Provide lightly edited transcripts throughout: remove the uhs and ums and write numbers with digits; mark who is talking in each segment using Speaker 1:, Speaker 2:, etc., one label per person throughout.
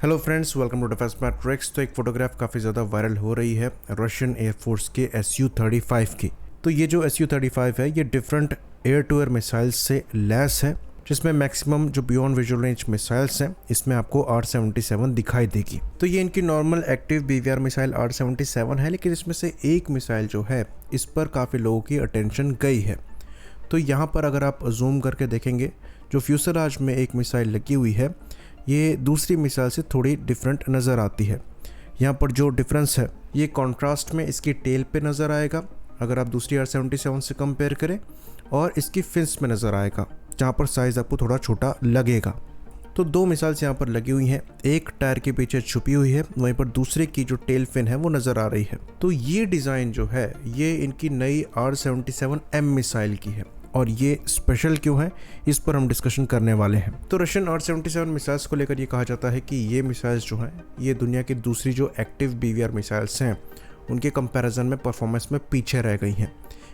Speaker 1: Hello friends, welcome to defence matrix. तो एक photograph काफ़ी ज़्यादा वायरल हो रही है रशियन एयरफोर्स के Su-35 की। तो ये जो Su-35 है ये different air to air missiles से लैस है, जिसमें मैक्सिमम जो बियॉन्ड विजुअल रेंज मिसाइल्स हैं इसमें आपको R-77 दिखाई देगी। तो ये इनकी normal active BVR missile R-77 है, लेकिन इसमें से एक मिसाइल जो है इस पर काफ़ी लोगों की अटेंशन गई है। तो यहाँ पर अगर आप जूम करके देखेंगे, जो फ्यूसलाज में एक मिसाइल लगी हुई है ये दूसरी मिसाइल से थोड़ी डिफरेंट नज़र आती है। यहाँ पर जो डिफरेंस है ये कॉन्ट्रास्ट में इसकी टेल पे नज़र आएगा अगर आप दूसरी R-77 से कंपेयर करें, और इसकी फिन्स में नज़र आएगा जहाँ पर साइज़ आपको थोड़ा छोटा लगेगा। तो दो मिसाइल्स यहाँ पर लगी हुई हैं, एक टायर के पीछे छुपी हुई है, वहीं पर दूसरे की जो टेल फिन है वो नज़र आ रही है। तो ये डिज़ाइन जो है ये इनकी नई R-77M मिसाइल की है, और ये स्पेशल क्यों है इस पर हम डिस्कशन करने वाले हैं। तो रशियन R-77 मिसाइल्स को लेकर ये कहा जाता है कि ये मिसाइल्स जो हैं ये दुनिया की दूसरी जो एक्टिव BVR मिसाइल्स हैं उनके कंपैरिजन में परफॉर्मेंस में पीछे रह गई हैं।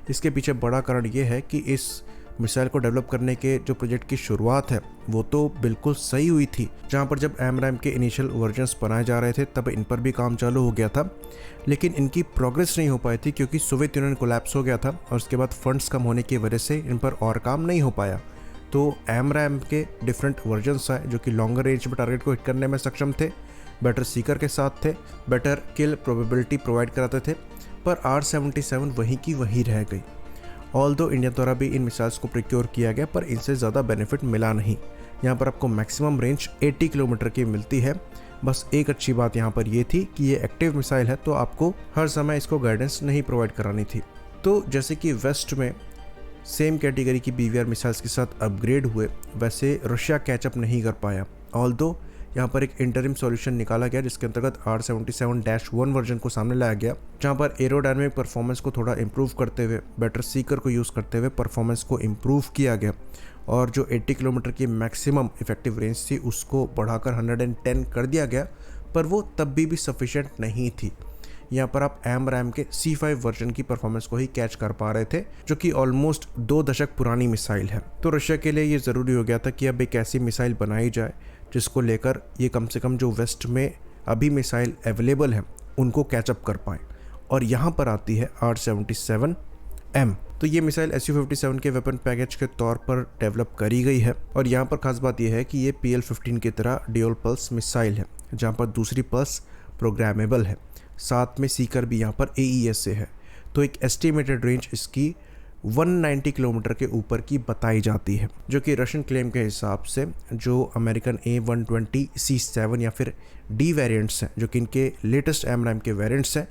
Speaker 1: इसके पीछे बड़ा कारण ये है कि इस मिसाइल को डेवलप करने के जो प्रोजेक्ट की शुरुआत है वो तो बिल्कुल सही हुई थी, जहाँ पर जब AMRAAM के इनिशियल वर्जन्स बनाए जा रहे थे तब इन पर भी काम चालू हो गया था, लेकिन इनकी प्रोग्रेस नहीं हो पाई थी क्योंकि सोवियत यूनियन कोलैप्स हो गया था और उसके बाद फंड्स कम होने की वजह से इन पर और काम नहीं हो पाया। तो AMRAAM के डिफरेंट वर्जन्स आए जो कि लॉन्गर रेंज में टारगेट को हिट करने में सक्षम थे, बेटर सीकर के साथ थे, बेटर किल प्रोबेबिलिटी प्रोवाइड कराते थे, पर R-77 वहीं की वहीं रह गई। ऑल्दो इंडिया द्वारा भी इन मिसाइल्स को प्रिक्योर किया गया पर इनसे ज़्यादा बेनिफिट मिला नहीं। यहाँ पर आपको मैक्सिमम रेंज 80 किलोमीटर की मिलती है। बस एक अच्छी बात यहाँ पर ये थी कि ये एक्टिव मिसाइल है तो आपको हर समय इसको गाइडेंस नहीं प्रोवाइड करानी थी। तो जैसे कि वेस्ट में सेम कैटेगरी की BVR मिसाइल्स के साथ अपग्रेड हुए, वैसे रशिया कैचअप नहीं कर पाया। ऑल्दो यहाँ पर एक इंटरिम सॉल्यूशन निकाला गया जिसके अंतर्गत R-77-1 वर्जन को सामने लाया गया, जहाँ पर एरोडायनामिक परफॉर्मेंस को थोड़ा इंप्रूव करते हुए बेटर सीकर को यूज़ करते हुए परफॉर्मेंस को इंप्रूव किया गया, और जो 80 किलोमीटर की मैक्सिमम इफेक्टिव रेंज थी उसको बढ़ाकर 110 कर दिया गया, पर वो तब भी सफिशेंट नहीं थी। यहाँ पर आप AMRAAM के C5 वर्जन की परफॉर्मेंस को ही कैच कर पा रहे थे, जो कि ऑलमोस्ट 2 दशक पुरानी मिसाइल है। तो रशिया के लिए ये ज़रूरी हो गया था कि अब एक ऐसी मिसाइल बनाई जाए जिसको लेकर ये कम से कम जो वेस्ट में अभी मिसाइल अवेलेबल है उनको कैचअप कर पाएँ, और यहाँ पर आती है R-77M। तो ये मिसाइल Su-57 के वेपन पैकेज के तौर पर डेवलप करी गई है, और यहाँ पर खास बात यह है कि ये PL-15 की तरह ड्यूल पल्स मिसाइल है, जहाँ पर दूसरी पल्स प्रोग्रामेबल है, साथ में सीकर भी यहाँ पर AES से है। तो एक एस्टिमेटेड रेंज इसकी 190 किलोमीटर के ऊपर की बताई जाती है, जो कि रशियन क्लेम के हिसाब से जो अमेरिकन A120C7 या फिर D वेरिएंट्स हैं, जो कि इनके लेटेस्ट AMRAAM के वेरिएंट्स हैं,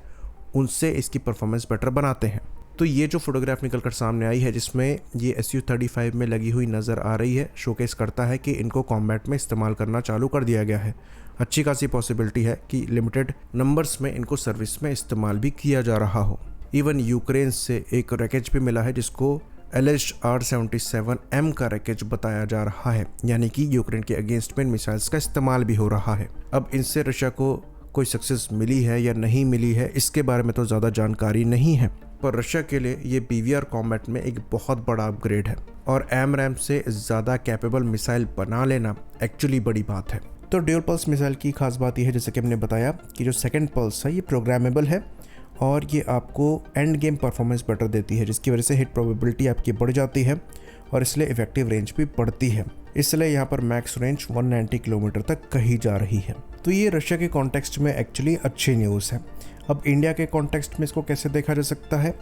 Speaker 1: उनसे इसकी परफॉर्मेंस बेटर बनाते हैं। तो ये जो फोटोग्राफ निकल कर सामने आई है जिसमें ये Su-35 में लगी हुई नज़र आ रही है, शोकेस करता है कि इनको कॉम्बैट में इस्तेमाल करना चालू कर दिया गया है। अच्छी खासी पॉसिबिलिटी है कि लिमिटेड नंबर्स में इनको सर्विस में इस्तेमाल भी किया जा रहा हो। इवन यूक्रेन से एक रैकेज भी मिला है जिसको एलिज्ड R-77M का रैकेज बताया जा रहा है, यानी कि यूक्रेन के अगेंस्ट में मिसाइल्स का इस्तेमाल भी हो रहा है। अब इनसे रशिया को कोई सक्सेस मिली है या नहीं मिली है इसके बारे में तो ज़्यादा जानकारी नहीं है, पर रशिया के लिए ये BVR कॉम्बैट में एक बहुत बड़ा अपग्रेड है, और AMRAAM से ज़्यादा कैपेबल मिसाइल बना लेना एक्चुअली बड़ी बात है। तो ड्यूल पल्स मिसाइल की खास बात यह है, जैसे कि हमने बताया, कि जो सेकेंड पल्स है ये प्रोग्रामेबल है और ये आपको एंड गेम परफॉर्मेंस बेटर देती है, जिसकी वजह से हिट प्रोबेबिलिटी आपकी बढ़ जाती है और इसलिए इफेक्टिव रेंज भी बढ़ती है। इसलिए यहाँ पर मैक्स रेंज 190 किलोमीटर तक कही जा रही है। तो ये रशिया के कॉन्टेक्स्ट में एक्चुअली अच्छी न्यूज़ है। अब इंडिया के कॉन्टेक्स्ट में इसको कैसे देखा जा सकता है,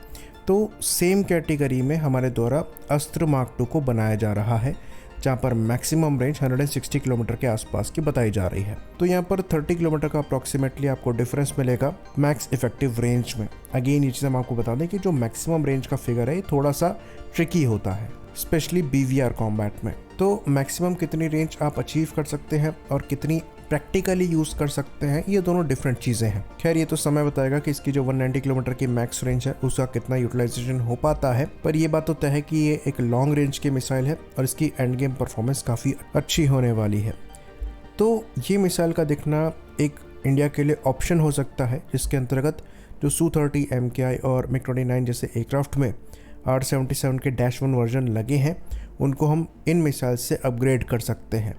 Speaker 1: तो सेम कैटेगरी में हमारे द्वारा अस्त्र मार्क 2 को बनाया जा रहा है, जहाँ पर मैक्सिमम रेंज 160 किलोमीटर के आसपास की बताई जा रही है। तो यहाँ पर 30 किलोमीटर का अप्रॉक्सीमेटली आपको डिफरेंस मिलेगा मैक्स इफेक्टिव रेंज में। अगेन ये चीज़ हम आपको बता दें कि जो मैक्सिमम रेंज का फिगर है ये थोड़ा सा ट्रिकी होता है, स्पेशली BVR कॉम्बैट में। तो मैक्सिमम कितनी रेंज आप अचीव कर सकते हैं और कितनी प्रैक्टिकली यूज़ कर सकते हैं, ये दोनों डिफरेंट चीज़ें हैं। खैर ये तो समय बताएगा कि इसकी जो 190 किलोमीटर की मैक्स रेंज है उसका कितना यूटिलाइजेशन हो पाता है, पर ये बात तो तय है कि ये एक लॉन्ग रेंज की मिसाइल है और इसकी एंड गेम परफॉर्मेंस काफ़ी अच्छी होने वाली है। तो ये मिसाइल का दिखना एक इंडिया के लिए ऑप्शन हो सकता है, जिसके अंतर्गत जो Su-30 MKI और MiG-29 जैसे एयरक्राफ्ट में R-77 के -1 वर्जन लगे हैं उनको हम इन मिसाइल से अपग्रेड कर सकते हैं,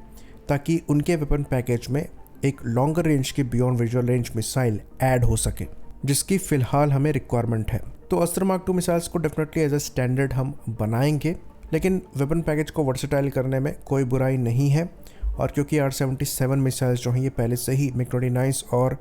Speaker 1: ताकि उनके वेपन पैकेज में एक लॉन्गर रेंज की beyond visual range missile add हो सके, जिसकी फ़िलहाल हमें रिक्वायरमेंट है। तो अस्त्र मार्क 2 मिसाइल्स को डेफिनेटली एज अ स्टैंडर्ड हम बनाएंगे, लेकिन वेपन पैकेज को वर्सेटाइल करने में कोई बुराई नहीं है। और क्योंकि R-77 मिसाइल्स जो हैं ये पहले से ही MiG-29 और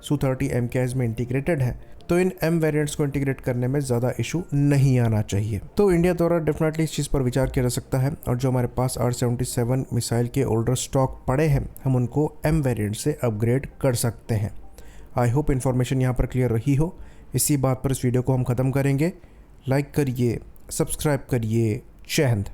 Speaker 1: Su-30 MKIs में इंटीग्रेटेड है, तो इन M वेरिएंट्स को इंटीग्रेट करने में ज़्यादा इशू नहीं आना चाहिए। तो इंडिया द्वारा डेफिनेटली इस चीज़ पर विचार किया जा सकता है, और जो हमारे पास R-77 मिसाइल के ओल्डर स्टॉक पड़े हैं हम उनको M वेरिएंट से अपग्रेड कर सकते हैं। आई होप इन्फॉर्मेशन यहाँ पर क्लियर रही हो। इसी बात पर इस वीडियो को हम ख़त्म करेंगे। लाइक करिए, सब्सक्राइब करिए। जय हिंद।